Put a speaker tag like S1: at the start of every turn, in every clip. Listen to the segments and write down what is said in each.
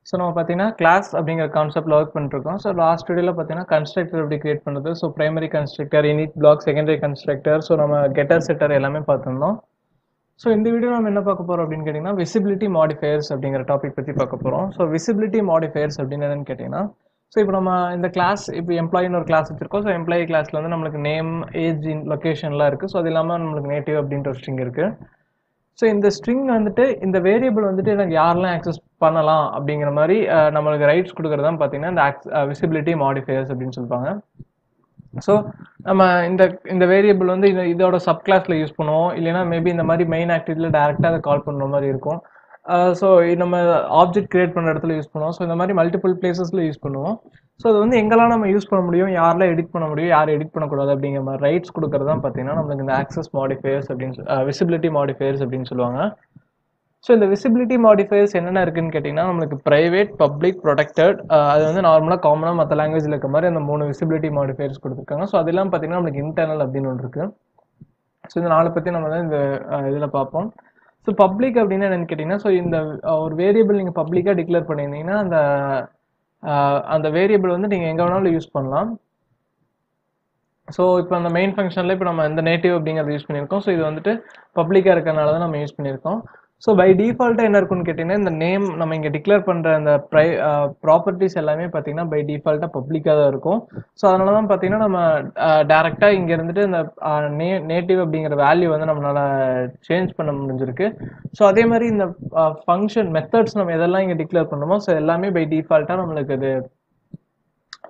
S1: So நம்ம பார்த்தீங்கன்னா class அப்படிங்கிற கான்செப்ட்ல ஒர்க் பண்ணிருக்கோம். ஸோ லாஸ்ட் வீடியோவில் பார்த்தீங்கன்னா கன்ஸ்ட்ரக்டர் எப்படி கிரியேட் பண்ணுறது, so primary constructor, init block, secondary constructor, so நம்ம கெட்டர் செட்டர் எல்லாமே பார்த்துருந்தோம். ஸோ இந்த வீடியோ நம்ம என்ன பார்க்க போகிறோம் அப்படின்னு கேட்டிங்கன்னா விசிபிலிட்டி மாடிஃபயர்ஸ் அப்படிங்கிற டாபிக் பற்றி பார்க்க போகிறோம். ஸோ விசிபிலிட்டி மாடிஃபயர்ஸ் அப்படின்னு என்னன்னு கேட்டிங்கன்னா, ஸோ இப்போ நம்ம இந்த கிளாஸ் இப்போ எம்ப்ளாயின்னு ஒரு கிளாஸ் வச்சிருக்கோம். ஸோ எம்ப்ளாயி கிளாஸில் வந்து நம்மளுக்கு நேம், ஏஜ், லொக்கேஷன்லாம் இருக்குது. ஸோ அது இல்லாமல் நம்மளுக்கு நேட்டிவ் அப்படின்ற ஒரு ஸ்ட்ரிங் இருக்குது. ஸோ இந்த ஸ்ட்ரிங் வந்துட்டு இந்த வேரியபிள் வந்துட்டு எனக்கு யாரெல்லாம் ஆக்சஸ் பண்ணலாம் அப்படிங்கிற மாதிரி நம்மளுக்கு ரைட்ஸ் கொடுக்குறது தான் பார்த்தீங்கன்னா இந்த விசிபிலிட்டி மாடிஃபயர்ஸ் அப்படின்னு சொல்லுவாங்க. ஸோ நம்ம இந்த வேரியபிள் வந்து இதோட சப் கிளாஸில் யூஸ் பண்ணுவோம், இல்லைன்னா மேபி இந்த மாதிரி மெயின் ஆக்டிவிட்டியில் டேரெக்டாக அதை கால் பண்ணுற மாதிரி இருக்கும். ஸோ நம்ம ஆப்ஜெக்ட் கிரியேட் பண்ணுற இடத்துல யூஸ் பண்ணுவோம். ஸோ இந்த மாதிரி மல்டிபிள் பிளேசஸில் யூஸ் பண்ணுவோம். ஸோ அது வந்து எங்கெல்லாம் நம்ம யூஸ் பண்ண முடியும், யாரெல்லாம் எடிட் பண்ண முடியும், யார் எடிட் பண்ணக்கூடாது அப்படிங்கிற மாதிரி ரைட்ஸ் கொடுக்குறது தான் பார்த்தீங்கன்னா நம்மளுக்கு இந்த ஆக்சஸ் மாடிஃபயர்ஸ் அப்படின்னு விசிபிலிட்டி மாடிஃபயர்ஸ் அப்படின்னு சொல்லுவாங்க. ஸோ இந்த விசிபிலிட்டி மாடிஃபயர்ஸ் என்னென்ன இருக்குன்னு கேட்டிங்கன்னா நம்மளுக்கு ப்ரைவேட், பப்ளிக், ப்ரொடெக்டட், அது வந்து நார்மலாக காமனாக மற்ற லாங்குவேஜில் இருக்க மாதிரி அந்த 3 விசிபிலிட்டி மாடிஃபயர்ஸ் கொடுத்துருக்காங்க. ஸோ அதெல்லாம் பார்த்தீங்கன்னா நம்மளுக்கு இன்டர்னல் அப்படின்னு ஒன்று இருக்குது. ஸோ இந்த 4 பற்றி நம்ம தான் இந்த இதில் பார்ப்போம். ஸோ பப்ளிக் அப்படின்னு என்னன்னு கேட்டிங்கன்னா, ஸோ இந்த ஒரு வேரியபிள் நீங்கள் பப்ளிக்காக டிக்ளேர் பண்ணியிருந்தீங்கன்னா அந்த வேரியபிள் வந்து நீங்கள் எங்கே வேணாலும் யூஸ் பண்ணலாம். ஸோ இப்போ அந்த மெயின் ஃபங்க்ஷனில் இப்போ நம்ம இந்த நேட்டிவ் அப்படிங்கிறத யூஸ் பண்ணியிருக்கோம். ஸோ இது வந்துட்டு பப்ளிக்காக இருக்கிறனால தான் நம்ம யூஸ் பண்ணியிருக்கோம். ஸோ பை டிஃபால்ட்டாக என்ன இருக்குன்னு கேட்டிங்கன்னா, இந்த நேம் நம்ம இங்கே டிக்ளேர் பண்ணுற அந்த ப்ராப்பர்ட்டிஸ் எல்லாமே பார்த்தீங்கன்னா பை டிஃபால்ட்டாக பப்ளிக்காக தான் இருக்கும். ஸோ அதனால தான் பார்த்தீங்கன்னா நம்ம டேரெக்டாக இங்கே இருந்துட்டு இந்த நேட்டிவ் அப்படிங்கிற வேல்யூ வந்து நம்மளால் சேஞ்ச் பண்ண முடிஞ்சிருக்கு. ஸோ அதே மாதிரி இந்த ஃபங்க்ஷன் மெத்தட்ஸ் நம்ம எதெல்லாம் இங்கே டிக்ளேர் பண்ணுமோ ஸோ எல்லாமே பை டிஃபால்ட்டாக நம்மளுக்கு அது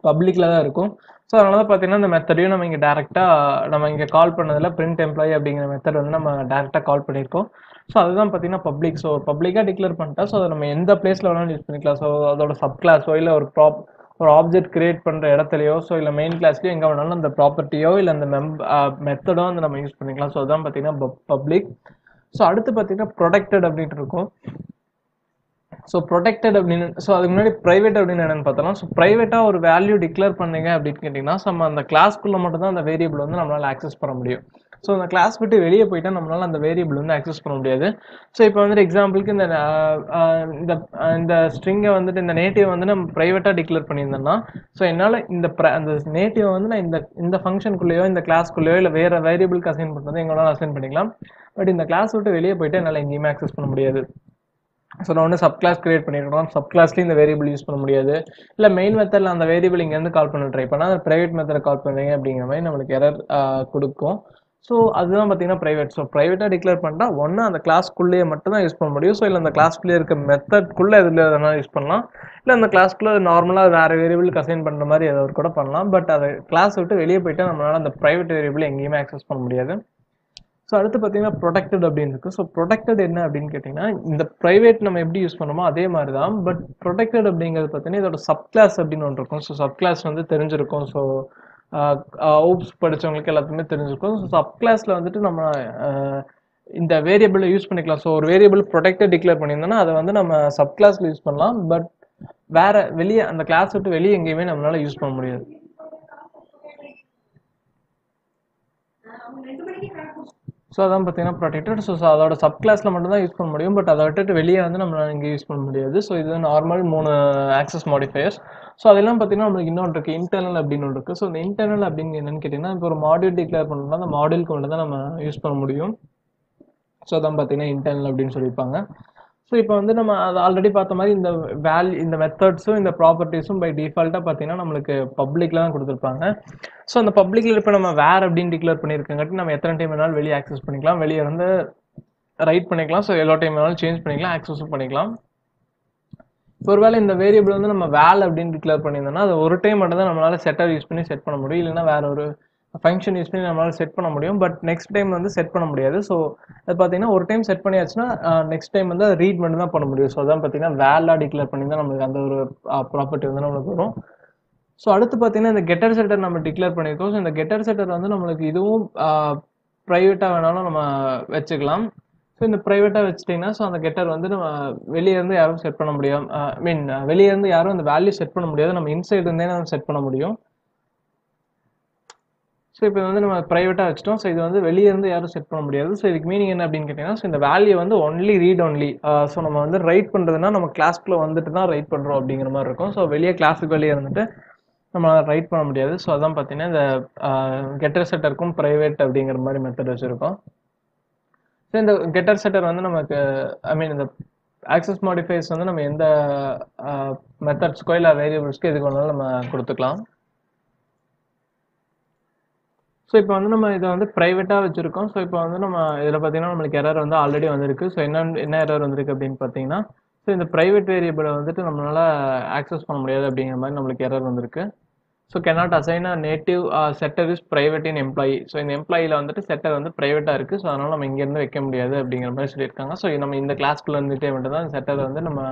S1: பப்ளிக்கில் தான் இருக்கும். ஸோ அதனால தான் பார்த்தீங்கன்னா இந்த மெத்தடையும் நம்ம இங்கே டேரெக்டாக நம்ம இங்கே கால் பண்ணதில் பிரிண்ட் எம்ப்ளாயி அப்படிங்கிற மெத்தட் வந்து நம்ம டேரெக்டாக கால் பண்ணியிருக்கோம். ஸோ அதுதான் பார்த்தீங்கன்னா பப்ளிக். ஸோ பப்ளிக்காக டிக்ளேர் பண்ணிட்டா ஸோ அதை நம்ம எந்த பிளேஸில் வேணாலும் யூஸ் பண்ணிக்கலாம். ஸோ அதோட சப் கிளாஸோ இல்லை ஒரு ஆப்ஜெக்ட் கிரியேட் பண்ணுற இடத்துலையோ ஸோ இல்லை மெயின் கிளாஸ்லையோ எங்கே வேணாலும் அந்த ப்ராப்பர்ட்டியோ இல்லை அந்த மெத்தடோ வந்து நம்ம யூஸ் பண்ணிக்கலாம். ஸோ அதுதான் பார்த்தீங்கன்னா பப்ளிக். ஸோ அடுத்து பார்த்தீங்கன்னா ப்ரொடெக்டட் அப்படின்ட்டு இருக்கும். ஸோ ப்ரொடெக்டட் அப்படின்னு அதுக்கு முன்னாடி ப்ரைவேட் அப்படின்னு என்னன்னு பார்த்தோம்னா, ஸோ ப்ரைவேட்டாக ஒரு வேல்யூ டிக்ளேர் பண்ணீங்க அப்படின்னு கேட்டிங்கன்னா நம்ம அந்த கிளாஸ்க்குள்ளே மட்டும் தான் அந்த வேரியபிள் வந்து நம்மளால் ஆக்சஸ் பண்ண முடியும். ஸோ அந்த கிளாஸ் விட்டு வெளியே போயிட்டா நம்மளால அந்த வேரியபிள் வந்து ஆக்சஸ் பண்ண முடியாது. ஸோ இப்போ வந்துட்டு எக்ஸாம்பிளுக்கு இந்த ஸ்ட்ரிங்கை வந்துட்டு இந்த நேட்டிவ் வந்து நம்ம ப்ரைவேட்டாக டிக்ளேர் பண்ணியிருந்தோம்னா ஸோ என்னால் அந்த நேட்டிவ் வந்து நான் இந்த ஃபங்க்ஷனுக்குள்ளேயோ இந்த கிளாஸ்க்குள்ளேயோ இல்லை வேறு வேரியபிளுக்கு அசைன் பண்ணுறது எங்களால் அசைன் பண்ணிக்கலாம். பட் இந்த கிளாஸ் விட்டு வெளியே போயிட்டு என்னால் எங்கேயுமே ஆக்சஸ் பண்ண முடியாது. ஸோ நான் வந்து சப் கிளாஸ் கிரியேட் பண்ணியிருக்கோம். சப் கிளாஸ்லேயும் இந்த வேரியபிள் யூஸ் பண்ண முடியாது. இல்லை மெயின் மெத்தடில் அந்த வேரியபிள் இங்கேருந்து கால் பண்ண ட்ரை பண்ணால் அந்த ப்ரைவேட் மெத்தடை கால் பண்ணுறீங்க அப்படிங்கிற மாதிரி நம்மளுக்கு எரர் கொடுக்கும். ஸோ அதுதான் பார்த்தீங்கன்னா ப்ரைவேட். ஸோ ப்ரைவேட்டாக டிக்ளேர் பண்ணிட்டா ஒன்று அந்த கிளாஸ்க்குள்ளேயே மட்டும் தான் யூஸ் பண்ண முடியும். ஸோ இல்லை அந்த கிளாஸ்க்குள்ளேயே இருக்க மெத்தட்குள்ளே எதில் எதனா யூஸ் பண்ணலாம். இல்லை அந்த கிளாஸ்க்குள்ளே நார்மலாக வேறு வேரியபிளுக்கு அசைன் பண்ணுற மாதிரி ஏதாவது கூட பண்ணலாம். பட் அதை கிளாஸ் விட்டு வெளியே போயிட்டா நம்மளால் அந்த ப்ரைவேட் வேரியபிள் எங்கேயுமே ஆக்சஸ் பண்ண முடியாது. ஸோ அடுத்து பார்த்தீங்கன்னா ப்ரொடெக்டட் அப்படின்னு இருக்குது. ஸோ ப்ரொடெக்டட் என்ன அப்படின்னு கேட்டிங்கன்னா இந்த ப்ரைவேட் நம்ம எப்படி யூஸ் பண்ணுமோ அதே மாதிரி தான். பட் ப்ரொடெக்டட் அப்படிங்கிறது பார்த்தீங்கன்னா இதோட சப் கிளாஸ் அப்படின்னு ஒன்று இருக்கும். ஸோ சப் கிளாஸ் வந்து தெரிஞ்சிருக்கும். ஸோ ஓப்ஸ் படித்தவங்களுக்கு எல்லாத்துக்குமே தெரிஞ்சிருக்கும். ஸோ சப் கிளாஸில் வந்துட்டு நம்ம இந்த வேரியபிளை யூஸ் பண்ணிக்கலாம். ஸோ ஒரு வேரியபிள் ப்ரொடெக்டட் டிக்ளேர் பண்ணியிருந்தோம்னா அதை வந்து நம்ம சப் கிளாஸில் யூஸ் பண்ணலாம். பட் வேற வெளியே அந்த கிளாஸ் விட்டு வெளியே எங்கேயுமே நம்மளால யூஸ் பண்ண முடியாது. ஸோ அதான் பார்த்தீங்கன்னா ப்ரொடெக்டட். ஸோ அதோட சப் கிளாஸில் மட்டும் தான் யூஸ் பண்ண முடியும். பட் அதை விட்டுட்டு வெளியே வந்து நம்மளால் இங்கே யூஸ் பண்ண முடியாது. ஸோ இது நார்மல் 3 ஆக்சஸ் மாடிஃபயர்ஸ். ஸோ அதெல்லாம் பார்த்தீங்கன்னா நம்மளுக்கு இன்னொன்று இருக்குது, இன்டர்னல் அப்படின்னு ஒன்று இருக்குது. ஸோ இந்த இன்டர்னல் அப்படின்னு என்னன்னு கேட்டிங்கன்னா இப்போ ஒரு மாடியூல் டிக்ளேர் பண்ணணும்னா அந்த மாடியூலுக்கு மட்டும் தான் நம்ம யூஸ் பண்ண முடியும். ஸோ அதான் பார்த்தீங்கன்னா இன்டர்னல் அப்படின்னு சொல்லியிருப்பாங்க. ஸோ இப்போ வந்து நம்ம அதை ஆல்ரெடி பார்த்த மாதிரி இந்த மெத்தட்ஸும் இந்த ப்ராப்பர்ட்டிஸும் பை டிஃபால்ட்டாக பார்த்தீங்கன்னா நம்மளுக்கு பப்ளிக்கில் தான் கொடுத்துருப்பாங்க. ஸோ அந்த பப்ளிக்கில் இப்போ நம்ம வேர் அப்படின்னு டிக்ளேர் பண்ணியிருக்கங்காட்டி நம்ம எத்தனை டைம் வேணாலும் வெளியே ஆக்சஸ் பண்ணிக்கலாம், வெளியே இருந்து ரைட் பண்ணிக்கலாம். ஸோ எல்லா டைம் வேணாலும் சேஞ்ச் பண்ணிக்கலாம், ஆக்சஸும் பண்ணிக்கலாம். ஒருவேளை இந்த வேரியபிள் வந்து நம்ம வேல் அப்படின்னு டிக்ளேர் பண்ணியிருந்தோம்னா அது ஒரு டைம் மட்டும் தான் நம்மளால செட்டர் யூஸ் பண்ணி செட் பண்ண முடியும். இல்லைன்னா வேற ஒரு ஃபங்க்ஷன் யூஸ் பண்ணி நம்மளால செட் பண்ண முடியும். பட் நெக்ஸ்ட் டைம் வந்து செட் பண்ண முடியாது. ஸோ அது பார்த்தீங்கன்னா ஒரு டைம் செட் பண்ணியாச்சுன்னா நெக்ஸ்ட் டைம் வந்து ரீட் மட்டும் தான் பண்ண முடியும். ஸோ அதான் பார்த்தீங்கன்னா வேலாக டிக்ளேர் பண்ணி தான் நம்மளுக்கு அந்த ஒரு ப்ராப்பர்ட்டி வந்து நம்மளுக்கு வரும். ஸோ அடுத்து பார்த்தீங்கன்னா இந்த கெட்டர் செட்டர் நம்ம டிக்ளேர் பண்ணியிருக்கோம். ஸோ இந்த கெட்டர் செட்டர் வந்து நம்மளுக்கு இதுவும் ப்ரைவேட்டாக வேணாலும் நம்ம வச்சுக்கலாம். ஸோ இந்த ப்ரைவேட்டாக வச்சுட்டிங்கன்னா ஸோ அந்த கெட்டர் வந்து நம்ம வெளியே இருந்து யாரும் செட் பண்ண முடியும். வெளியே இருந்து யாரும் அந்த வேல்யூ செட் பண்ண முடியாது. நம்ம இன்சைட் இருந்தே நம்ம செட் பண்ண முடியும். ஸோ இப்போ வந்து நம்ம ப்ரைவேட்டாக வச்சுட்டோம். ஸோ இது வந்து வெளியே இருந்து யாரும் செட் பண்ண முடியாது. ஸோ இதுக்கு மீனிங் என்ன அப்படின்னு கேட்டிங்கன்னா, ஸோ இந்த வேல்யூ வந்து ஒன்லி ரீட் ஒன்லி. ஸோ நம்ம வந்து ரைட் பண்ணுறதுனா நம்ம கிளாஸ்க்குள்ளே வந்துட்டு தான் ரைட் பண்ணுறோம் அப்படிங்கிற மாதிரி இருக்கும். ஸோ வெளியே கிளாஸுக்கு வெளியே இருந்துட்டு நம்ம ரைட் பண்ண முடியாது. ஸோ அதான் பார்த்தீங்கன்னா இந்த கெட்டர் செட்டருக்கும் ப்ரைவேட் அப்படிங்கிற மாதிரி மெத்தட் வச்சுருக்கோம். ஸோ இந்த கெட்டர் செட்டர் வந்து நமக்கு இந்த ஆக்சஸ் மாடிஃபைஸ் வந்து நம்ம எந்த மெத்தட்ஸ்க்கோ இல்லை வேரியபிள்ஸ்க்கோ எதுக்கு வேணாலும் நம்ம கொடுத்துக்கலாம். ஸோ இப்போ வந்து நம்ம இதை வந்து ப்ரைவேட்டாக வச்சுருக்கோம். ஸோ இப்போ வந்து நம்ம இதில் பார்த்தீங்கன்னா நம்மளுக்கு எரர் வந்து ஆல்ரெடி வந்திருக்கு. ஸோ என்ன எரர் வந்திருக்கு அப்படின்னு பார்த்தீங்கன்னா, ஸோ இந்த ப்ரைவேட் வேரியபிளை வந்துட்டு நம்மளால் ஆக்சஸ் பண்ண முடியாது அப்படிங்கிற மாதிரி நம்மளுக்கு எரர் வந்திருக்கு. So cannot assign a native setter is private in employee. So இந்த எம்ப்ளாயியில் வந்துட்டு செட்டர் வந்து ப்ரைவேட்டாக இருக்குது. ஸோ அதனால் நம்ம இங்கேருந்து வைக்க முடியாது அப்படிங்கிற மாதிரி சொல்லியிருக்காங்க. ஸோ நம்ம இந்த கிளாஸ்க்குள்ளே இருந்துகிட்டே மட்டும் தான் செட்டர் வந்து நம்ம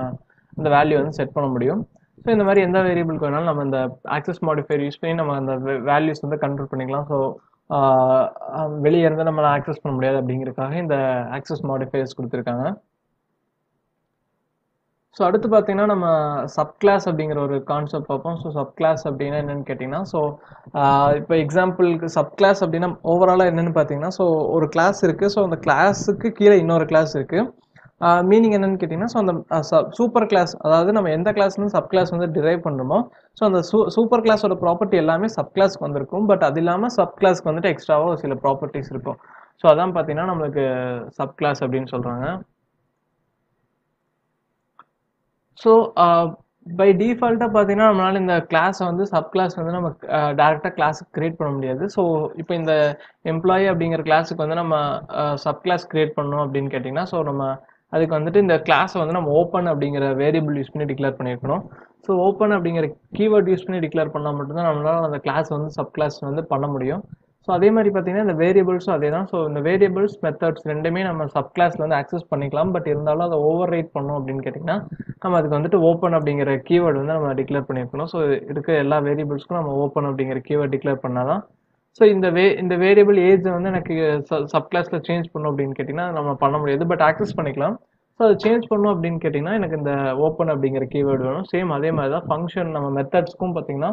S1: இந்த வேல்யூ வந்து செட் பண்ண முடியும். ஸோ இந்த மாதிரி எந்த வேரியபிளுக்கு வேணாலும் நம்ம இந்த ஆக்சஸ் மாடிஃபையர் யூஸ் பண்ணி நம்ம அந்த வேல்யூஸ் வந்து கண்ட்ரோல் பண்ணிக்கலாம். ஸோ வெளியே இருந்து நம்மளை ஆக்சஸ் பண்ண முடியாது அப்படிங்கிறதுக்காக இந்த ஆக்சஸ் மாடிஃபையர்ஸ் கொடுத்துருக்காங்க. ஸோ அடுத்து பார்த்தீங்கன்னா நம்ம சப் கிளாஸ் அப்படிங்கிற ஒரு கான்செப்ட் பார்ப்போம். ஸோ சப் கிளாஸ் அப்படின்னா என்னென்னு கேட்டிங்கன்னா, ஸோ இப்போ எக்ஸாம்பிளுக்கு சப் கிளாஸ் அப்படின்னா ஓவராலாக என்னென்னு பார்த்தீங்கன்னா, ஸோ ஒரு கிளாஸ் இருக்குது. ஸோ அந்த கிளாஸுக்கு கீழே இன்னொரு கிளாஸ் இருக்குது. மீனிங் என்னென்னு கேட்டிங்கன்னா, ஸோ அந்த சூப்பர் கிளாஸ், அதாவது நம்ம எந்த கிளாஸ்லேருந்து சப் கிளாஸ் வந்து டிரைவ் பண்ணுறோமோ, ஸோ அந்த சூப்பர் கிளாஸோட ப்ராப்பர்ட்டி எல்லாமே சப் கிளாஸ்க்கு வந்திருக்கும். பட் அது இல்லாமல் சப் கிளாஸ்க்கு வந்துட்டு எக்ஸ்ட்ராவாக சில ப்ராப்பர்ட்டிஸ் இருக்கும். ஸோ அதான் பார்த்தீங்கன்னா நம்மளுக்கு சப் கிளாஸ் அப்படின்னு சொல்கிறாங்க. ஸோ பை டிஃபால்ட்டாக பார்த்தீங்கன்னா நம்மளால இந்த கிளாஸை வந்து சப் கிளாஸ் வந்து நம்ம டேரெக்டாக கிளாஸுக்கு கிரியேட் பண்ண முடியாது. ஸோ இப்போ இந்த எம்ப்ளாயி அப்படிங்கிற கிளாஸுக்கு வந்து நம்ம சப் கிளாஸ் கிரியேட் பண்ணணும் அப்படின்னு கேட்டிங்கன்னா, ஸோ நம்ம அதுக்கு வந்துட்டு இந்த கிளாஸை வந்து நம்ம ஓப்பன் அப்படிங்கிற வேரியபிள் யூஸ் பண்ணி டிக்ளேர் பண்ணியிருக்கணும். ஸோ ஓப்பன் அப்படிங்கிற கீவேர்ட் யூஸ் பண்ணி டிக்ளேர் பண்ணால் மட்டும்தான் நம்மளால அந்த கிளாஸ் வந்து சப் கிளாஸ் வந்து பண்ண முடியும். ஸோ அதே மாதிரி பார்த்தீங்கன்னா இந்த வேரியபிள்ஸும் அதே தான். ஸோ இந்த வேரியபிள்ஸ் மெத்தட்ஸ் ரெண்டுமே நம்ம சப் கிளாஸில் வந்து ஆக்சஸ் பண்ணிக்கலாம். பட் இருந்தாலும் அதை ஓவர் ரைட் பண்ணோம் அப்படின்னு கேட்டிங்கன்னா, நம்ம அதுக்கு வந்துட்டு ஓப்பன் அப்படிங்கிற கீவேர்டு வந்து நம்ம டிக்ளேர் பண்ணியிருக்கணும். ஸோ இருக்க எல்லா வேரியபிள்ஸ்க்கும் நம்ம ஓப்பன் அப்படிங்கிற கீவேர்ட் டிக்ளேர் பண்ணால் தான். ஸோ இந்த வேரியபிள் ஏஜை வந்து எனக்கு சப் கிளாஸில் சேஞ்ச் பண்ணணும் அப்படின்னு கேட்டிங்கன்னா நம்ம பண்ண முடியாது. பட் ஆக்சஸ் பண்ணிக்கலாம். ஸோ அது சேஞ்ச் பண்ணணும் அப்படின்னு கேட்டிங்கன்னா எனக்கு இந்த ஓப்பன் அப்படிங்கிற கீவேர்டு வேணும். சேம் அதே மாதிரி தான் ஃபங்க்ஷன் நம்ம மெத்தட்ஸ்க்கும் பார்த்தீங்கன்னா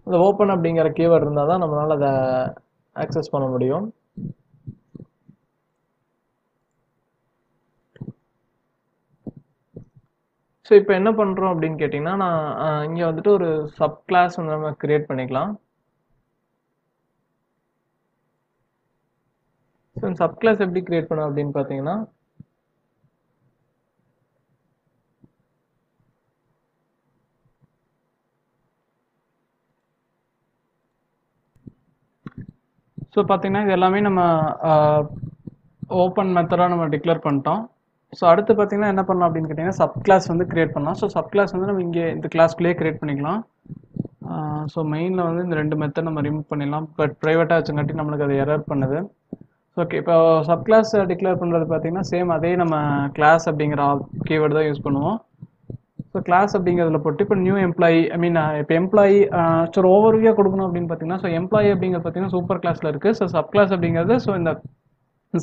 S1: இந்த ஓப்பன் அப்படிங்கிற கீவேர்டு இருந்தால் தான் நம்மளால் அதை ஆக்சஸ் பண்ண முடியும். ஸோ இப்போ என்ன பண்ணுறோம் அப்படின்னு கேட்டிங்கன்னா, நான் இங்கே வந்துட்டு ஒரு சப் கிளாஸ் வந்து நம்ம கிரியேட் பண்ணிக்கலாம். ஸோ இந்த சப் கிளாஸ் எப்படி கிரியேட் பண்ணோம் அப்படின்னு பார்த்தீங்கன்னா, ஸோ பார்த்தீங்கன்னா இது எல்லாமே நம்ம ஓப்பன் மெத்தடாக நம்ம டிக்ளேர் பண்ணிட்டோம். ஸோ அடுத்து பார்த்தீங்கன்னா என்ன பண்ணலாம் அப்படின்னு கேட்டிங்கன்னா, சப் கிளாஸ் வந்து கிரியேட் பண்ணலாம். ஸோ சப் கிளாஸ் வந்து நம்ம இங்கே இந்த கிளாஸ்க்குள்ளேயே கிரியேட் பண்ணிக்கலாம். ஸோ மெயினில் வந்து இந்த ரெண்டு மெத்தட் நம்ம ரிமூவ் பண்ணிடலாம். பட் ப்ரைவேட்டாக வச்சுங்காட்டி நம்மளுக்கு அது எரர் பண்ணுது. ஓகே, இப்போ சப் கிளாஸ் டிக்ளேர் பண்ணுறது பார்த்தீங்கன்னா சேம் அதே நம்ம கிளாஸ் அப்படிங்கிற கீவேர்டு தான் யூஸ் பண்ணுவோம். ஸோ கிளாஸ் அப்படிங்கிறதுல போட்டு இப்போ நியூ எம்ப்ளாயி இப்போ எம்ப்ளாயி சரி ஓவர்வியூவாக கொடுக்கணும் அப்படின்னு பார்த்தீங்கன்னா, ஸோ எம்ப்ளாயி அப்படிங்கிறது பார்த்தீங்கன்னா சூப்பர் கிளாஸில் இருக்குது. ஸோ சப் கிளாஸ் அப்படிங்கிறது ஸோ இந்த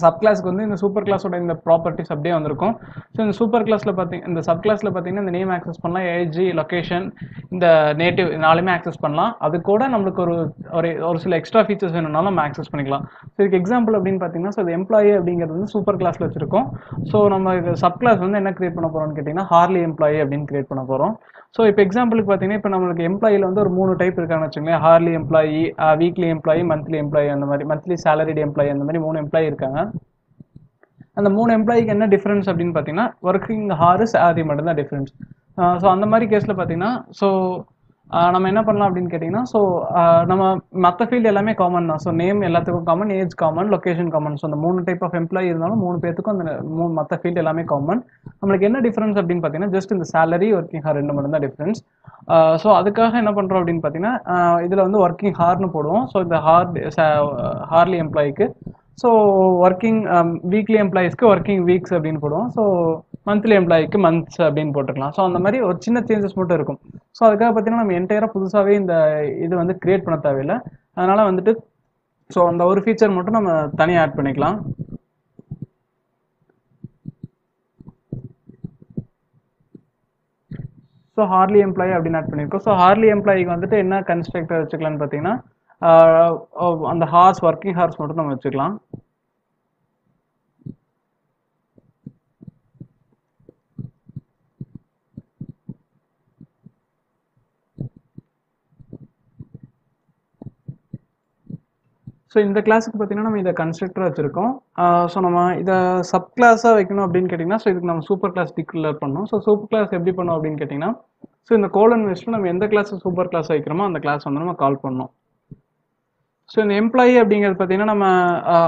S1: சப் கிளாஸ்க்கு வந்து இந்த சூப்பர் கிளாஸோட இந்த ப்ராப்பர்ட்டிஸ் அப்படியே வந்திருக்கும். ஸோ இந்த சூப்பர் கிளாஸில் இந்த சப் கிளாஸில் பார்த்தீங்கன்னா இந்த நேம் ஆக்சஸ் பண்ணலாம், ஏஜ், லொக்கேஷன், இந்த நேட்டிவ் நாலுமே ஆக்சஸ் பண்ணலாம். அது கூட நம்மளுக்கு ஒரு சில எக்ஸ்ட்ரா ஃபீச்சர்ஸ் வேணும்னாலும் நம்ம ஆக்சஸ் பண்ணிக்கலாம். ஸோ இதுக்கு எக்ஸாம்பிள் அப்படின்னு பார்த்தீங்கன்னா, ஸோ இது எம்ப்ளாயி அப்படிங்கிறது வந்து சூப்பர் கிளாஸில் வச்சிருக்கோம். ஸோ நம்ம இது சப் கிளாஸ் வந்து என்ன கிரியேட் பண்ண போகிறோம்னு கேட்டிங்கன்னா ஹார்லி எம்ப்ளாயி அப்படின்னு கிரியேட் பண்ண போகிறோம். ஸோ இப்போ எக்ஸாம்பிளுக்கு பார்த்தீங்கன்னா இப்போ நம்மளுக்கு எம்ப்ளாயியில் வந்து ஒரு 3 டைப் இருக்கான்னு வச்சுக்கோங்களேன். Harley employee, weekly employee, monthly employee, அந்த மாதிரி மந்த்லி சேலரிடு எம்ப்ளாயி, அந்த மாதிரி 3 எம்ப்ளாயி இருக்காங்க. அந்த 3 எம்ப்ளாயிக்கு என்ன டிஃபரன்ஸ் அப்படின்னு பார்த்தீங்கன்னா ஒர்க்கிங் ஹார், சேலரி மட்டும்தான் டிஃபரன்ஸ். ஸோ அந்த மாதிரி கேஸில் பார்த்தீங்கன்னா ஸோ நம்ம என்ன பண்ணலாம் அப்படின்னு கேட்டிங்கன்னா, ஸோ நம்ம மற்ற ஃபீல்டு எல்லாமே காமன் தான். ஸோ நேம் எல்லாத்துக்கும் common, age common, location common. So அந்த 3 டைப் ஆஃப் எம்ப்ளாயி இருந்தாலும் 3 பேத்துக்கும் அந்த மற்ற ஃபீல்டு எல்லாமே காமன். நம்மளுக்கு என்ன டிஃபரன்ஸ் அப்படின்னு பார்த்தீங்கன்னா ஜஸ்ட் இந்த சேலரி, ஒர்க்கிங் ஹார் ரெண்டு மட்டும் தான் டிஃபரன்ஸ். ஸோ அதுக்காக என்ன பண்ணுறோம் அப்படின்னு பார்த்தீங்கன்னா இதில் வந்து ஒர்க்கிங் ஹார்னு போடுவோம். ஸோ இந்த ஹார்லி எம்ப்ளாயிக்கு, ஸோ ஒர்க்கிங் வீக்லி எம்ப்ளாயிஸ்க்கு ஒர்க்கிங் வீக்ஸ் அப்படின்னு போடுவோம். ஸோ மந்த்லி எம்ப்ளாயிக்கு மந்த்ஸ் அப்படின்னு போட்டுக்கலாம். ஸோ அந்த மாதிரி ஒரு சின்ன சேஞ்சஸ் மட்டும் இருக்கும். ஸோ அதுக்காக பார்த்தீங்கன்னா நம்ம என்டையராக புதுசாகவே இந்த இது வந்து கிரியேட் பண்ண தேவையில்லை. அதனால் வந்துட்டு ஸோ அந்த ஒரு ஃபீச்சர் மட்டும் நம்ம தனியாக ஆட் பண்ணிக்கலாம். ஸோ ஹார்லி எம்ப்ளாயி அப்படின்னு ஆட் பண்ணியிருக்கோம். ஸோ ஹார்லி எம்ப்ளாயிக்கு வந்துட்டு என்ன கன்ஸ்ட்ரக்டர் வச்சுக்கலான்னு பார்த்தீங்கன்னா அந்த ஹார்ஸ் ஒர்க்கிங் ஹார்ஸ் மட்டும் நம்ம வச்சுக்கலாம். ஸோ இந்த கிளாஸுக்கு பார்த்தீங்கன்னா நம்ம இதை கன்ஸ்ட்ரக்டராக வச்சுருக்கோம். ஸோ நம்ம இதை சப் கிளாஸாக வைக்கணும் அப்படின்னு கேட்டிங்கன்னா, ஸோ இதுக்கு நம்ம சூப்பர் கிளாஸ் டிக்ளேர் பண்ணணும். ஸோ சூப்பர் கிளாஸ் எப்படி பண்ணோம் அப்படின்னு கேட்டிங்கன்னா, ஸோ இந்த கோலன் வச்சுட்டு நம்ம எந்த கிளாஸ் சூப்பர் கிளாஸ் வைக்கிறோமோ அந்த கிளாஸ் வந்து நம்ம கால் பண்ணணும். ஸோ இந்த எம்ப்ளாயி அப்படிங்கிறது பார்த்தீங்கன்னா நம்ம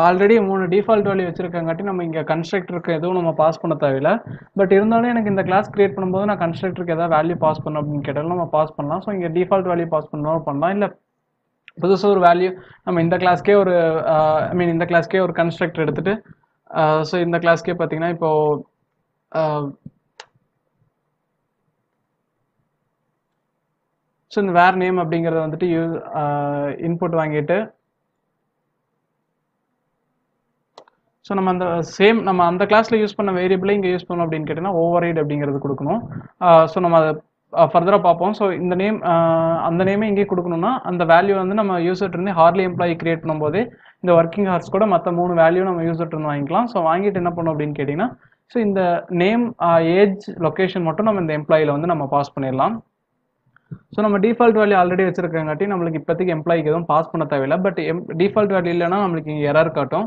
S1: ஆல்ரெடி 3 டிஃபால்ட் வேல்யூ வச்சிருக்கங்காட்டி நம்ம இங்கே கன்ஸ்ட்ரக்டருக்கு எதுவும் நம்ம பாஸ் பண்ண தேவையில்ல. பட் இருந்தாலும் எனக்கு இந்த கிளாஸ் கிரியேட் பண்ணும்போது நான் கன்ஸ்ட்ரக்டருக்கு ஏதாவது வேல்யூ பாஸ் பண்ணணும் அப்படின்னு கேட்டாலும் நம்ம பாஸ் பண்ணலாம். ஸோ இங்கே டிஃபால்ட் வேல்யூ பாஸ் பண்ணலாம், இல்லை புதுசாக ஒரு வேல்யூ நம்ம இந்த கிளாஸ்க்கே ஒரு இந்த கிளாஸ்க்கே ஒரு கன்ஸ்ட்ரக்டர் எடுத்துட்டு ஸோ இந்த கிளாஸ்க்கே பார்த்தீங்கன்னா இப்போ ஸோ இந்த வேர் நேம் அப்படிங்கிறத வந்துட்டு இன்புட் வாங்கிட்டு ஸோ நம்ம அந்த கிளாஸில் யூஸ் பண்ண வேரியபிளை இங்கே யூஸ் பண்ணோம் அப்படின்னு கேட்டிங்கன்னா ஓவர்ரைட் அப்படிங்கிறது கொடுக்கணும். ஸோ நம்ம அதை ஃபர்தராக பார்ப்போம். ஸோ இந்த நேம் அந்த நேமே இங்கே கொடுக்கணும்னா அந்த வேல்யூ வந்து நம்ம யூசர்ட்ருந்து ஹார்லி எம்ப்ளாயி கிரியேட் பண்ணும்போது இந்த ஒர்க்கிங் ஹார்ஸ் கூட மற்ற 3 வேல்யூ நம்ம யூசர்ட்ருந்து வாங்கிக்கலாம். ஸோ வாங்கிட்டு என்ன பண்ணோம் அப்படின்னு கேட்டிங்கன்னா, ஸோ இந்த நேம், ஏஜ், லொக்கேஷன் மட்டும் நம்ம இந்த எம்ப்ளாயில வந்து நம்ம பாஸ் பண்ணிடலாம். ஸோ நம்ம டிஃபால்ட் வேல்யூ ஆல்ரெடி வச்சிருக்கங்காட்டி நம்மளுக்கு இப்போதைக்கு எம்ப்ளாய்க்கு எதுவும் பாஸ் பண்ண தேவையில்லை. பட் டிஃபால்ட் வேல்யூ இல்லைன்னா நம்மளுக்கு இங்கே எரர் காட்டும்.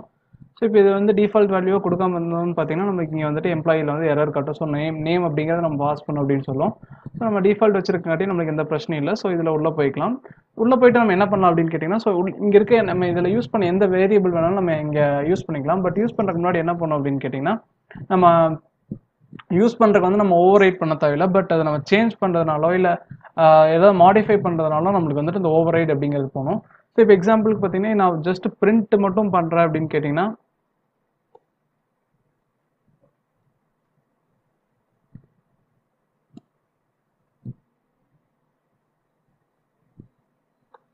S1: ஸோ இப்போ இது வந்து டிஃபால்ட் வேல்யூவை கொடுக்காம இருந்தோம்னு பார்த்தீங்கன்னா நமக்கு இங்கே வந்துட்டு எம்ப்ளாயில் வந்து எரர் காட்டும். ஸோ நேம் அப்படிங்கிறத நம்ம பாஸ் பண்ணோம் அப்படின்னு சொல்லுவோம். ஸோ நம்ம டிஃபால்ட் வச்சிருக்கங்காட்டி நம்மளுக்கு எந்த பிரச்சனையும் இல்லை. ஸோ இதில் உள்ளே போய்க்கலாம். உள்ளே போயிட்டு நம்ம என்ன பண்ணலாம் அப்படின்னு கேட்டிங்கன்னா, ஸோ இங்கே இருக்க நம்ம இதில் யூஸ் பண்ண எந்த வேரியபிள் வேணாலும் நம்ம இங்கே யூஸ் பண்ணிக்கலாம். பட் யூஸ் பண்ணுறதுக்கு முன்னாடி என்ன பண்ணோம் அப்படின்னு கேட்டிங்கன்னா, நம்ம யூஸ் பண்ணுறதுக்கு வந்து நம்ம ஓவர் ரைட் பண்ண தேவையில்லை. பட் அதை நம்ம சேஞ்ச் பண்ணுறதுனாலோ இல்லை ஏதாவது மாடிஃபை பண்ணுறதுனால நம்மளுக்கு வந்துட்டு இந்த ஓவர் ரைட் அப்படிங்கிறது போகணும். ஸோ இப்போ எக்ஸாம்பிளுக்கு பார்த்தீங்கன்னா நான் ஜஸ்ட் பிரிண்ட் மட்டும் பண்ணுறேன் அப்படின்னு கேட்டிங்கன்னா,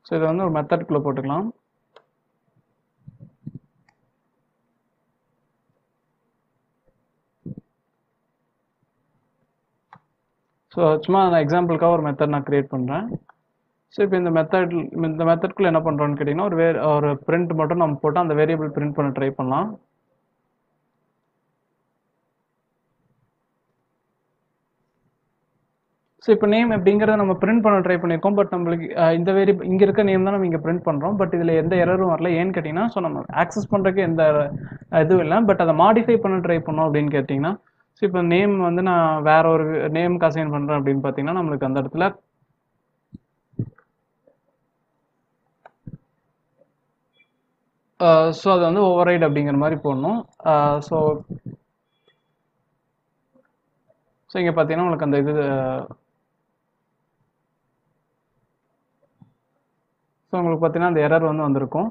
S1: ஸோ இதை வந்து ஒரு மெத்தட்குள்ளே போட்டுக்கலாம். ஸோ சும்மா நான் எக்ஸாம்பிளுக்காக ஒரு மெத்தட் நான் கிரியேட் பண்ணுறேன். ஸோ இப்போ இந்த மெத்தட்குள்ளே என்ன பண்ணுறோன்னு கேட்டிங்கன்னா, ஒரு பிரிண்ட் மட்டும் நம்ம போட்டு அந்த வேரியபிள் பிரிண்ட் பண்ண ட்ரை பண்ணலாம். ஸோ இப்போ நேம் அப்படிங்கிறத நம்ம பிரிண்ட் பண்ண ட்ரை பண்ணியிருக்கோம். பட் நம்மளுக்கு இந்த வேரியபிள் இங்கே இருக்க நேம் தான் நம்ம இங்கே பிரிண்ட் பண்ணுறோம். பட் இதில் எந்த எரரும் வரல. ஏன்னு கேட்டிங்கன்னா, ஸோ நம்ம ஆக்சஸ் பண்ணுறதுக்கு எந்த இதுவும் இல்லை. பட் அதை மாடிஃபை பண்ண ட்ரை பண்ணோம் அப்படின்னு கேட்டிங்கன்னா, ஸோ இப்போ நேம் வந்து நான் வேற ஒரு நேமுக்கு அசைன் பண்ணுறேன் அப்படின்னு பார்த்தீங்கன்னா நம்மளுக்கு அந்த இடத்துல ஸோ அது வந்து ஓவர்ரைட் அப்படிங்கிற மாதிரி போடணும். ஸோ இங்கே பார்த்தீங்கன்னா உங்களுக்கு அந்த இது ஸோ உங்களுக்கு பார்த்தீங்கன்னா அந்த எரர் வந்து வந்திருக்கும்.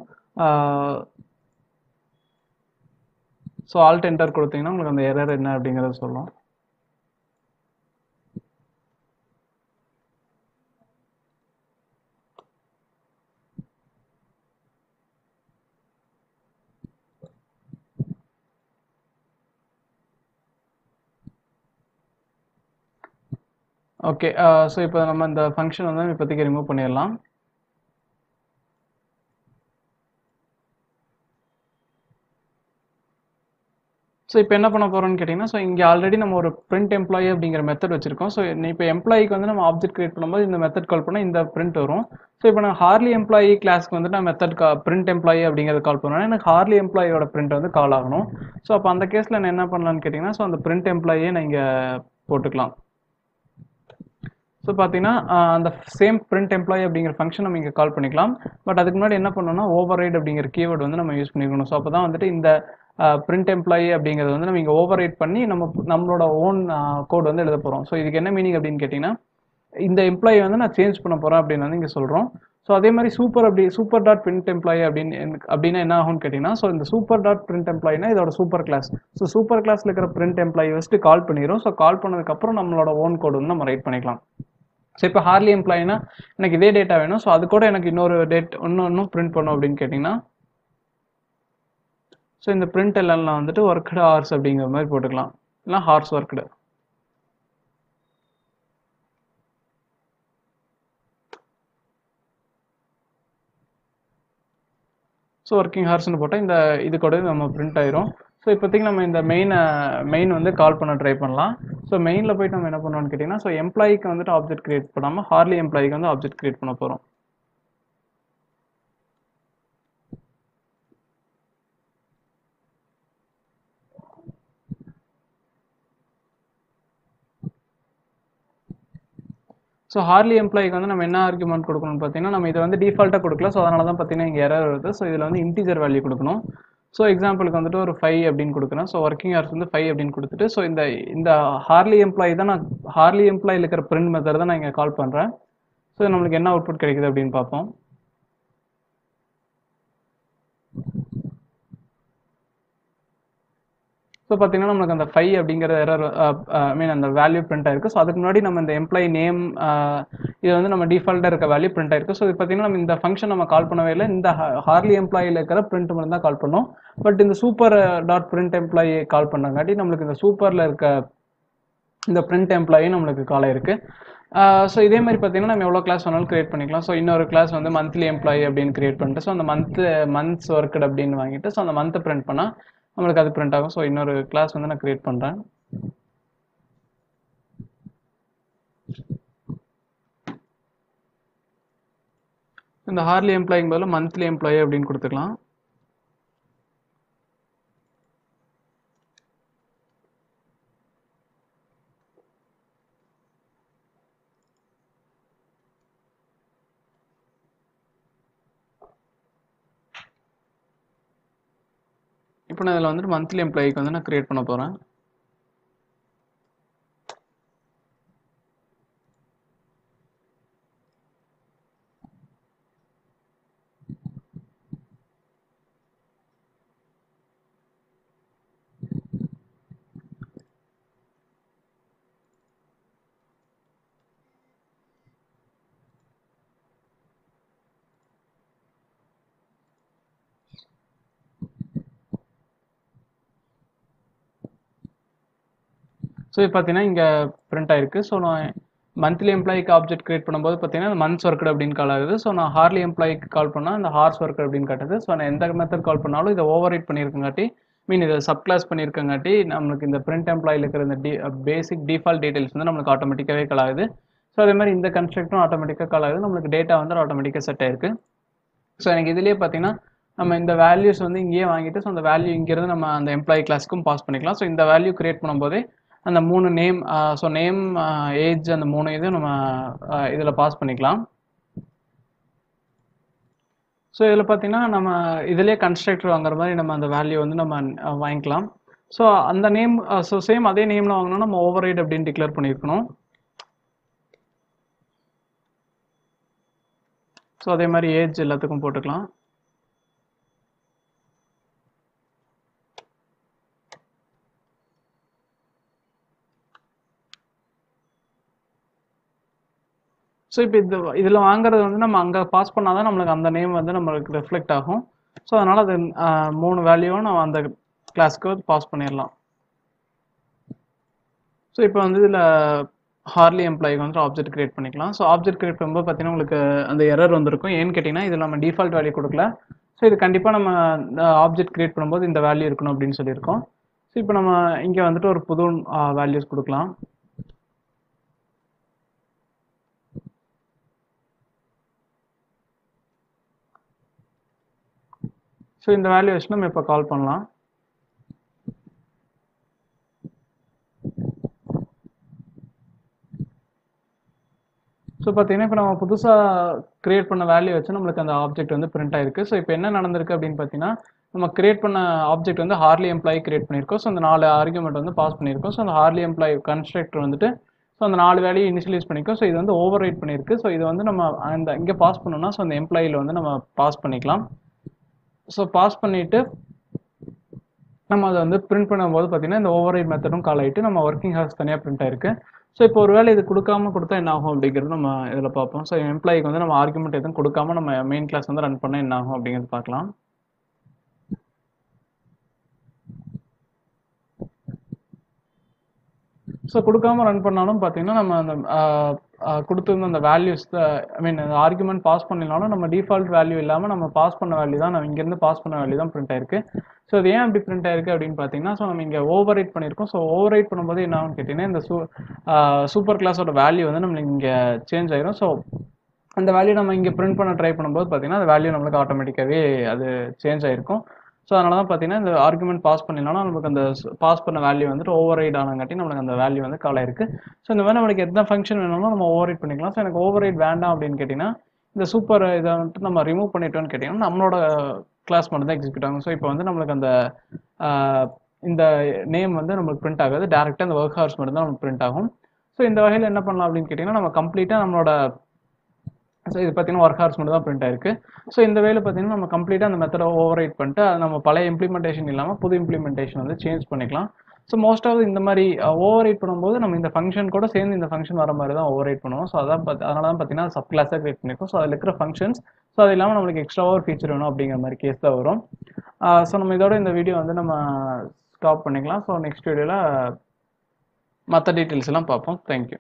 S1: ஸோ ஆல்ட் என்டர் கொடுத்தீங்கன்னா உங்களுக்கு அந்த எரர் என்ன அப்படிங்கிறத சொல்லும். ஓகே, ஸோ இப்போ நம்ம இந்த ஃபங்க்ஷன் வந்து இப்போதைக்கு ரிமூவ் பண்ணிடலாம். ஸோ இப்போ என்ன பண்ண போகிறோம்னு கேட்டிங்கன்னா, ஸோ இங்கே ஆல்ரெடி நம்ம ஒரு பிரிண்ட் எம்ப்ளாயி அப்படிங்கிற மெத்தட் வச்சிருக்கோம். ஸோ இப்போ எம்ப்ளாய்க்கு வந்து நம்ம ஆப்ஜெக்ட் கிரியேட் பண்ணும்போது இந்த மெத்தட் கால் பண்ணால் இந்த பிரிண்ட் வரும். ஸோ இப்போ நான் ஹார்லி எம்ப்ளாயி கிளாஸ்க்கு வந்து நான் மெத்தட் பிரிண்ட் எம்ப்ளாயி அப்படிங்கிறத கால் பண்ணுவேன். எனக்கு ஹார்லி எம்ப்ளாயோட பிரிண்ட் வந்து கால் ஆகணும். ஸோ அப்போ அந்த கேஸில் நான் என்ன பண்ணலான்னு கேட்டிங்கன்னா, ஸோ அந்த பிரிண்ட் எம்ப்ளாயே நான் இங்கே போட்டுக்கலாம். ஸோ பார்த்தீங்கன்னா அந்த சேம் பிரிண்ட் எம்ப்ளாயி அப்படிங்கிற ஃபங்க்ஷன் நம்ம இங்கே கால் பண்ணிக்கலாம். பட் அதுக்கு முன்னாடி என்ன பண்ணணும்னா ஓவர்ரைட் அப்படிங்கிற கீவேர்டு வந்து நம்ம யூஸ் பண்ணிக்கணும். ஸோ அப்போ தான் வந்துட்டு இந்த பிரிண்ட் எம்ப்ளாயி அப்படிங்கிறது வந்து நம்ம இங்கே ஓவர்ரைட் பண்ணி நம்மளோட ஓன் கோட் வந்து எழுத போகிறோம். ஸோ இதுக்கு என்ன மீனிங் அப்படின்னு கேட்டிங்கன்னா, இந்த எம்ப்ளாயி வந்து நான் சேஞ்ச் பண்ண போகிறேன் அப்படின்னு வந்து இங்கே சொல்கிறோம். ஸோ அதே மாதிரி சூப்பர் டாட் பிரிண்ட் எம்ப்ளாயி அப்படின்னா என்ன ஆகும்னு கேட்டிங்கன்னா, ஸோ இந்த சூப்பர் டாட் பிரிண்ட் எம்ப்ளாயினா இதோட சூப்பர் கிளாஸ். ஸோ சூப்பர் கிளாஸில் இருக்கிற பிரிண்ட் எம்ப்ளாயி ஃபஸ்ட்டு கால் பண்ணிடும். ஸோ கால் பண்ணதுக்கப்புறம் நம்மளோட ஓன் கோட் வந்து நம்ம ரைட் பண்ணிக்கலாம். ஸோ இப்போ ஹார்லி எம்ப்ளாயினா எனக்கு இதே டேட்டா வேணும். ஸோ அது கூட எனக்கு இன்னொரு இன்னும் பிரிண்ட் பண்ணும் அப்படின்னு கேட்டிங்கன்னா, ஸோ இந்த பிரிண்ட் எல்லாம் வந்துட்டு ஒர்க்டு ஹார்ஸ் அப்படிங்கிற மாதிரி போட்டுக்கலாம், இல்லை ஹார்ஸ் ஒர்க்டு. ஸோ ஒர்க்கிங் ஹார்ஸ்னு போட்டால் இந்த இது கூட நம்ம பிரிண்ட் ஆயிரும். ஸோ இப்போதைக்கு நம்ம இந்த மெயின் வந்து கால் பண்ண ட்ரை பண்ணலாம். ஸோ மெயினில் போயிட்டு நம்ம என்ன பண்ணுவோம்னு கேட்டிங்கன்னா, ஸோ எம்ப்ளாய்க்கு வந்துட்டு ஆப்ஜெக்ட் கிரியேட் பண்ணாமல் ஹார்லி எம்ப்ளாய்க்கு வந்து ஆப்ஜெக்ட் கிரியேட் பண்ண போகிறோம். ஸோ ஹார்லி எம்ப்ளாய்க்கு வந்து நம்ம என்ன ஆர்குமெண்ட் கொடுக்கணும்னு பார்த்தீங்கன்னா, நம்ம இதை வந்து டிஃபால்ட்டாக கொடுக்கல. ஸோ அதனால தான் பார்த்தீங்கன்னா இங்கே எரர் வருது. ஸோ இதில் வந்து இன்டிஜர் வேல்யூ கொடுக்கணும். ஸோ எக்ஸாம்பிளுக்கு வந்துட்டு ஒரு 5 அப்படின்னு கொடுக்குறேன். ஸோ ஒர்க்கிங் ஹவர்ஸ் வந்து 5 அப்படின்னு கொடுத்துட்டு, ஸோ இந்த ஹார்லி எம்ப்ளாய் தான் நான் ஹார்லி எம்ப்ளாயில் இருக்கிற பிரிண்ட் மெத்தட் தான் நான் இங்கே கால் பண்ணுறேன். ஸோ நம்மளுக்கு என்ன அவுட்புட் கிடைக்குது அப்படின்னு பார்ப்போம். ஸோ பார்த்தீங்கன்னா நம்மளுக்கு அந்த 5 அப்படிங்கிற எரர் அந்த வேல்யூ பிரிண்ட் ஆயிருக்கு. ஸோ அதுக்கு முன்னாடி நம்ம இந்த எம்ப்ளாயி நேம் இது வந்து நம்ம டிஃபால்ட்டாக இருக்க வேல்யூ பிரிண்ட் ஆயிருக்கு. ஸோ இது பார்த்தீங்கன்னா நம்ம இந்த ஃபங்க்ஷன் நம்ம கால் பண்ணவே இல்லை. இந்த ஹார்லி எம்ப்ளாயில் இருக்கிற பிரிண்ட் மட்டும் தான் கால் பண்ணோம். பட் இந்த சூப்பர் டாட் பிரிண்ட் எம்ப்ளாயி கால் பண்ணங்காட்டி நம்மளுக்கு இந்த சூப்பரில் இருக்க இந்த பிரிண்ட் எம்ப்ளாயி நம்மளுக்கு கால் ஆயிருக்கு. ஸோ இதே மாதிரி பார்த்தீங்கன்னா நம்ம எவ்வளோ கிளாஸ் வேணாலும் கிரியேட் பண்ணிக்கலாம். ஸோ இன்னொரு கிளாஸ் வந்து மந்த்லி எம்ப்ளாயி அப்படின்னு கிரியேட் பண்ணிட்டு, ஸோ அந்த மந்த்ஸ் ஒர்க்டு அப்படின்னு வாங்கிட்டு, ஸோ அந்த மந்த்தை பிரிண்ட் பண்ணால் நம்மளுக்கு அது பிரிண்ட் ஆகும். ஸோ இன்னொரு கிளாஸ் வந்து நான் கிரியேட் பண்ணுறேன். இந்த ஹார்லி எம்ப்ளாயிங் பதில் மந்த்லி எம்ப்ளாயி அப்படின்னு கொடுத்துக்கலாம். இப்போ நான் இதில் வந்துட்டு மந்த்லி எம்ப்ளாய்க்கு வந்து நான் கிரியேட் பண்ண போகிறேன். ஸோ இப்போ பார்த்தீங்கன்னா இங்கே பிரிண்ட் ஆயிருக்கு. ஸோ நான் மந்த்லி எம்ப்ளாய்க்கு ஆப்ஜெக்ட் கிரியேட் பண்ணும்போது பார்த்தீங்கன்னா மந்த்ஸ் ஒர்க்கட் அப்படின்னு கால் ஆகுது. ஸோ நான் ஹார்லி எம்ப்ளாய்க்கு கால் பண்ணால் இந்த ஹார்ஸ் ஒர்க்கட் அப்படின்னு காட்டுது. ஸோ நான் எந்த மெத்தட் கால் பண்ணாலும் இதை ஓவர் ரைட் பண்ணியிருக்கங்காட்டி இதை சப் கிளாஸ் பண்ணியிருக்கங்காட்டி நம்மளுக்கு இந்த பிரிண்ட் எம்ப்ளாயில் இருக்கிற இந்த பேசிக் டிஃபால்ட் டீடைல்ஸ் வந்து நம்மளுக்கு ஆட்டோமேட்டிக்காகவே கால் ஆகுது. ஸோ அதே மாதிரி இந்த கன்ஸ்ட்ரக்டும் ஆட்டோமேட்டிக்காக கால் ஆகுது. நம்மளுக்கு டேட்டா வந்து ஆட்டோமேட்டிக்காக செட் ஆயிருக்கு. ஸோ எனக்கு இதுலேயே பார்த்தீங்கன்னா நம்ம இந்த வேல்யூஸ் வந்து இங்கேயே வாங்கிட்டு, ஸோ அந்த வேல்யூ இங்கேருந்து நம்ம அந்த எம்ப்ளாயி கிளாஸ்க்கும் பாஸ் பண்ணிக்கலாம். ஸோ இந்த வேல்யூ கிரியேட் பண்ணும்போதே அந்த 3 நேம், ஸோ நேம், ஏஜ், அந்த 3 இதுவும் நம்ம இதில் பாஸ் பண்ணிக்கலாம். ஸோ இதில் பார்த்தீங்கன்னா நம்ம இதிலே கன்ஸ்ட்ரக்டர் வாங்குற மாதிரி நம்ம அந்த வேல்யூ வந்து நம்ம வாங்கிக்கலாம். ஸோ அந்த நேம், ஸோ சேம் அதே நேமில் வாங்கினா நம்ம ஓவர் ரைட் அப்படின்னு டிக்ளேர் பண்ணியிருக்கணும். ஸோ அதே மாதிரி ஏஜ் எல்லாத்துக்கும் போட்டுக்கலாம். ஸோ இப்போ இதில் வாங்குறது வந்து நம்ம அங்கே பாஸ் பண்ணால் தான் நம்மளுக்கு அந்த நேம் வந்து நம்மளுக்கு ரெஃப்ளெக்ட் ஆகும். ஸோ அதனால் அது 3 வேல்யூவும் நம்ம அந்த கிளாஸ்க்கு வந்து பாஸ் பண்ணிடலாம். ஸோ இப்போ வந்து இதில் ஹார்லி எம்ப்ளாய்க்கு வந்து ஆப்ஜெக்ட் கிரியேட் பண்ணிக்கலாம். ஸோ ஆப்ஜெக்ட் கிரியேட் பண்ணும்போது பார்த்தீங்கன்னா உங்களுக்கு அந்த எரர் வந்திருக்கும். ஏன்னு கேட்டிங்கன்னா இதில் நம்ம டிஃபால்ட் வேல்யூ கொடுக்கல. ஸோ இது கண்டிப்பாக நம்ம ஆப்ஜெக்ட் கிரியேட் பண்ணும்போது இந்த வேல்யூ இருக்கணும் அப்படின்னு சொல்லியிருக்கோம். ஸோ இப்போ நம்ம இங்கே வந்துட்டு ஒரு புது வேல்யூஸ் கொடுக்கலாம். ஸோ இந்த வேல்யூ வச்சு நம்ம இப்போ கால் பண்ணலாம். ஸோ பார்த்தீங்கன்னா இப்போ நம்ம புதுசாக கிரியேட் பண்ண வேல்யூ வச்சு நம்மளுக்கு அந்த ஆப்ஜெக்ட் வந்து பிரிண்ட் ஆயிருக்கு. ஸோ இப்போ என்ன நடந்திருக்கு அப்படின்னு பார்த்தீங்கன்னா, நம்ம கிரியேட் பண்ண ஆப்ஜெக்ட் வந்து ஹார்லி எம்ப்ளாயி கிரியேட் பண்ணியிருக்கோம். ஸோ அந்த 4 ஆர்குமெண்ட் வந்து பாஸ் பண்ணியிருக்கோம். ஸோ அந்த ஹார்லி எம்ப்ளாயி கன்ஸ்ட்ரக்டர் வந்துட்டு ஸோ அந்த 4 வேல்யூ இனிஷியலைஸ் பண்ணியிருக்கோம். ஸோ இது வந்து ஓவர் ரைட் பண்ணியிருக்கு. ஸோ இது வந்து நம்ம அந்த இங்கே பாஸ் பண்ணோம்னா ஸோ அந்த எம்ப்ளாயில் வந்து நம்ம பாஸ் பண்ணிக்கலாம். ஸோ பாஸ் பண்ணிவிட்டு நம்ம அதை வந்து பிரிண்ட் பண்ணும்போது பார்த்தீங்கன்னா இந்த ஓவர் ரைட் மெத்தடும் கால் ஆகிட்டு நம்ம ஒர்க்கிங் ஹார்ஸ் தனியாக பிரிண்ட் ஆயிருக்கு. ஸோ இப்போ ஒரு வேளை இது கொடுக்காம கொடுத்தா என்ன ஆகும் அப்படிங்கிறது நம்ம இதில் பார்ப்போம். ஸோ எம்ப்ளாய்க்கு வந்து நம்ம ஆர்குமெண்ட் எதுவும் கொடுக்காம நம்ம மெயின் கிளாஸ் வந்து ரன் பண்ணால் என்ன ஆகும் அப்படிங்கிறது பார்க்கலாம். ஸோ கொடுக்காம ரன் பண்ணாலும் பார்த்தீங்கன்னா நம்ம அந்த கொடுத்துருந்த அந்த வேல்யூஸ் ஐ மீன் அந்த ஆர்குமெண்ட் பாஸ் பண்ணினாலும் நம்ம டிஃபால்ட் வேல்யூ இல்லாமல் நம்ம பாஸ் பண்ண வேல்யூ தான் நம்ம இங்கேருந்து பாஸ் பண்ண வேல்யூ தான் பிரிண்ட் ஆயிருக்கு. ஸோ இது ஏன் அப்படி பிரிண்ட் ஆயிருக்கு அப்படின்னு பார்த்தீங்கன்னா, ஸோ நம்ம இங்கே ஓவர் ரைட் பண்ணியிருக்கோம். ஸோ ஓவர் ரைட் பண்ணும்போது என்ன ஆகும்னு கேட்டிங்கன்னா, இந்த சூப்பர் கிளாஸோட வேல்யூ வந்து நம்மளுக்கு இங்கே சேஞ்ச் ஆயிரும். ஸோ அந்த வேல்யூ நம்ம இங்கே பிரிண்ட் பண்ண ட்ரை பண்ணும்போது பார்த்தீங்கன்னா அந்த வேல்யூ நம்மளுக்கு ஆட்டோமேட்டிக்காகவே அது சேஞ்ச் ஆயிருக்கும். ஸோ அதனால தான் பார்த்தீங்கன்னா இந்த ஆர்குமெண்ட் பாஸ் பண்ணினாலும் நமக்கு அந்த பாஸ் பண்ண வேல்யூ வந்துட்டு ஓவர் ரைட் ஆனங்காட்டி நம்மளுக்கு அந்த வேல்யூ வந்து கால் ஆயிருக்கு. ஸோ இந்த மாதிரி நம்மளுக்கு எந்த ஃபங்க்ஷன் வேணாலும் நம்ம ஓவர் ரைட் பண்ணிக்கலாம். ஸோ எனக்கு ஓவர் ரைட் வேண்டாம் அப்படின்னு கேட்டிங்கன்னா, இந்த சூப்பர் இதை வந்துட்டு நம்ம ரிமூவ் பண்ணிட்டோம்னு கேட்டிங்கன்னா நம்மளோட கிளாஸ் மட்டும் தான் எக்ஸிக்யூட் ஆகும். ஸோ இப்போ வந்து நம்மளுக்கு அந்த இந்த நேம் வந்து நம்மளுக்கு பிரிண்ட் ஆகாது, டேரெக்டாக இந்த ஒர்க் ஹவர்ஸ் மட்டும் தான் நமக்கு பிரிண்ட் ஆகும். ஸோ இந்த வகையில் என்ன பண்ணலாம் அப்படின்னு கேட்டிங்கன்னா, நம்ம கம்ப்ளீட்டாக நம்மளோட ஸோ இது பார்த்தீங்கன்னா ஒர்க் ஹவர்ஸ் மட்டும் தான் பிரிண்ட் ஆயிருக்கு. ஸோ இந்த வேலை பார்த்தீங்கன்னா நம்ம கம்ப்ளீட்டாக அந்த மெத்தடை ஓவர் ரைட் பண்ணிட்டு அது நம்ம பழைய இம்ப்ளிமெண்டேஷன் இல்லாமல் புது இம்ப்ளிமெண்டேஷன் வந்து சேஞ்ச் பண்ணிக்கலாம். ஸோ மோஸ்ட் ஆஃப் இந்த மாதிரி ஓவர் ரைட் பண்ணும்போது நம்ம இந்த ஃபங்க்ஷன் கூட சேர்ந்து இந்த ஃபங்க்ஷன் வர மாதிரி தான் ஓவர் ரைட் பண்ணுவோம். ஸோ அதான் அதனால தான் பார்த்தீங்கன்னா சப் கிளாஸாக கிரியேட் பண்ணியிருக்கோம். ஸோ அதில் இருக்கிற ஃபங்க்ஷன்ஸ் ஸோ அது இல்லாமல் நம்மளுக்கு எக்ஸ்ட்ராவாக ஒரு ஃபீச்சர் வேணும் அப்படிங்கிற மாதிரி கேஸ் தான் வரும். ஸோ நம்ம இதோட இந்த வீடியோ வந்து நம்ம ஸ்டாப் பண்ணிக்கலாம். ஸோ நெக்ஸ்ட் வீடியோவில் மற்ற டீட்டெயில்ஸ் எல்லாம் பார்ப்போம். தேங்க்யூ.